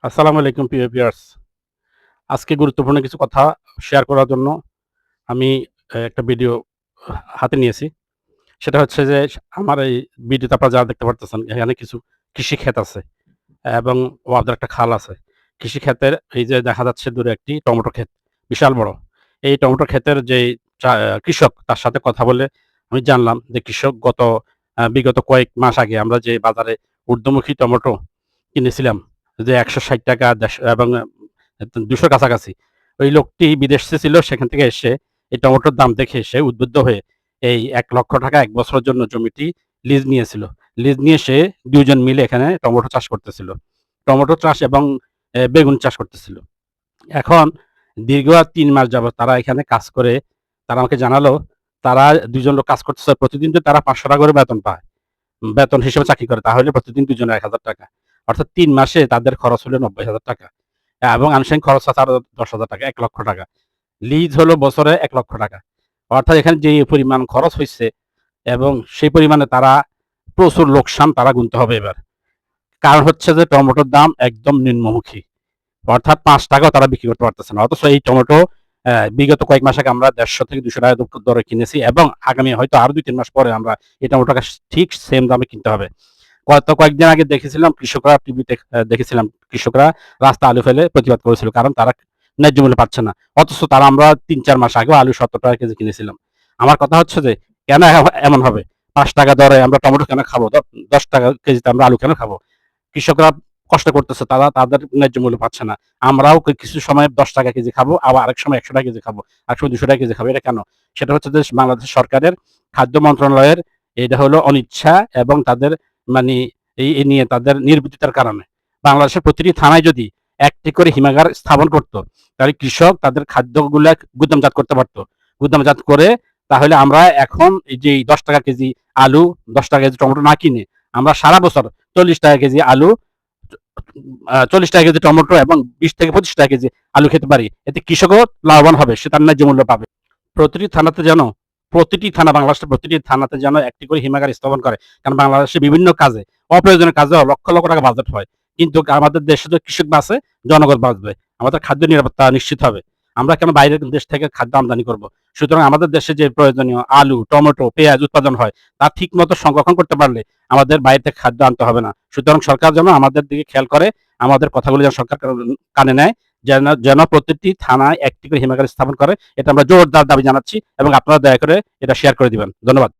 আসসালামু আলাইকুম প্রিয় ভিউয়ার্স। আজকে গুরুত্বপূর্ণ কিছু কথা শেয়ার করার জন্য আমি একটা ভিডিও হাতে নিয়েছি। সেটা হচ্ছে যে আমার এই ভিডিওতে আপনারা যারা দেখতে পারতেছেন এখানে কিছু কৃষি ক্ষেত আছে এবং ওদের একটা খাল আছে। কৃষি ক্ষেতের এই যে দেখা যাচ্ছে দূরে একটি টমেটো ক্ষেত, বিশাল বড়। এই টমেটো ক্ষেতের যেই কৃষক তার সাথে কথা বলে আমি জানলাম যে কৃষক বিগত কয়েক মাস আগে আমরা যে বাজারে ঊর্ধ্বমুখী টমেটো কিনেছিলাম যে ৳১৬০ এবং ২০০ কাছাকাছি। ওই লোকটি বিদেশে ছিল সেখান থেকে এসে এই টমেটোর দাম দেখে সে উদ্বুদ্ধ হয়ে এই ৳১,০০,০০০ ১ বছরের জন্য জমিটি লিজ নিয়েছিল। লিজ নিয়ে সে ২ জন মিলে এখানে টমেটো চাষ করতেছিল। টমেটো চাষ এবং বেগুন চাষ করতেছিল। এখন দীর্ঘ ৩ মাস যাবৎ তারা এখানে কাজ করে তারা আমাকে জানালো তারা ২ জন লোক কাজ করতেছে। প্রতিদিন যদি তারা ৳৫০০ করে বেতন পায়, বেতন হিসেবে চাকরি করে তাহলে প্রতিদিন ২ জনের ৳১,০০০। অর্থাৎ ৩ মাসে তাদের খরচ হলো ৳৯০,০০০ এবং আনুষঙ্গিক খরচ আছে আরো ৳১০,০০০ ৳১,০০,০০০। লিজ হলো বছরে ৳১,০০,০০০। অর্থাৎ এখানে যে পরিমাণ খরচ হইছে এবং সেই পরিমাণে তারা প্রচুর লোকসান তারা গুনতে হবে এবার। কারণ হচ্ছে যে টমেটোর দাম একদম নিম্নমুখী। অর্থাৎ ৳৫ ও তারা বিক্রি করতে পারতেছে না। অথচ এই টমেটো বিগত কয়েক মাস আগে আমরা ৳১৫০ থেকে ৳২০০ দরে কিনেছি এবং আগামী হয়তো আরো ২-৩ মাস পরে আমরা এই টমেটোটা ঠিক সেম দামে কিনতে হবে। গত কয়েকদিন আগে দেখেছিলাম কৃষকরা টিভিতে দেখেছিলাম কৃষকরা রাস্তায় আলু ফেলে প্রতিবাদ করেছিল। কারণ তারা ন্যায্য মূল্য পাচ্ছে না। অথচ তারা আমরা ৩-৪ মাস আগেও আলু ৳৭০ কেজি কিনেছিলাম। আমার কথা হচ্ছে যে কেন এমন হবে? ৳৫ দরে আমরা টমেটো কেন খাবো? ৳১০ কেজিতে আমরা আলু কেন খাবো? কৃষকরা কষ্ট করতেছে তারা তাদের ন্যায্য মূল্য পাচ্ছে না। আমরাও কিছু সময় ৳১০ কেজি খাবো, আবার আরেক সময় ৳১০০ কেজি খাবো, আরেক সময় ৳২০০ কেজি খাবো। এটা কেন? সেটা হচ্ছে যে বাংলাদেশ সরকারের খাদ্য মন্ত্রণালয়ের এটা হলো অনিচ্ছা এবং তাদের মানি এই নিয়ে তাদের নির্বুদ্ধিতার কারণে। বাংলাদেশের প্রতিটি থানায় যদি একটি করে হিমাগার স্থাপন করত, তাহলে কৃষক তাদের খাদ্যগুলা গুদামজাত করতে পারত। গুদামজাত করে তাহলে আমরা এখন এই যে ৳১০ কেজি আলু, ৳১০ কেজি টমেটো না কিনে আমরা সারা বছর ৳৪০ কেজি আলু, ৳৪০ কেজি টমেটো এবং ৳২০ থেকে ৳২৫ কেজি আলু খেতে পারি। এতে কৃষকও লাভবান হবে, সে তার ন্যায্য মূল্য পাবে। প্রতিটি থানাতে যেন প্রতিটি থানা বাংলাদেশের প্রতিটি থানাতে যেন একটি করে হিমাগার স্থাপন করে। কারণ বাংলাদেশে বিভিন্ন কাজে, অপ্রয়োজনীয় কাজেও লক্ষ টাকা বাজেট হয়। কিন্তু আমাদের দেশে যদি কৃষক বাঁচে, জনগণ বাঁচবে। আমাদের খাদ্য নিরাপত্তা নিশ্চিত হবে। আমরা কেন বাইরের দেশ থেকে খাদ্য আমদানি করব? সুতরাং আমাদের দেশে যে প্রয়োজনীয় আলু, টমেটো, পেঁয়াজ উৎপাদন হয়, তা ঠিকমতো সংরক্ষণ করতে পারলে আমাদের বাইরে থেকে খাদ্য আনতে হবে না। সুতরাং সরকার যেন আমাদের দিকে খেয়াল করে, আমাদের কথাগুলো যেন সরকার কানে নেয়। যেন প্রত্যেকটি থানায় একটি করে হিমাগার স্থাপন করে। এটা আমরা জোরদার দাবি জানাচ্ছি এবং আপনারা দয়া করে এটা শেয়ার করে দিবেন। ধন্যবাদ।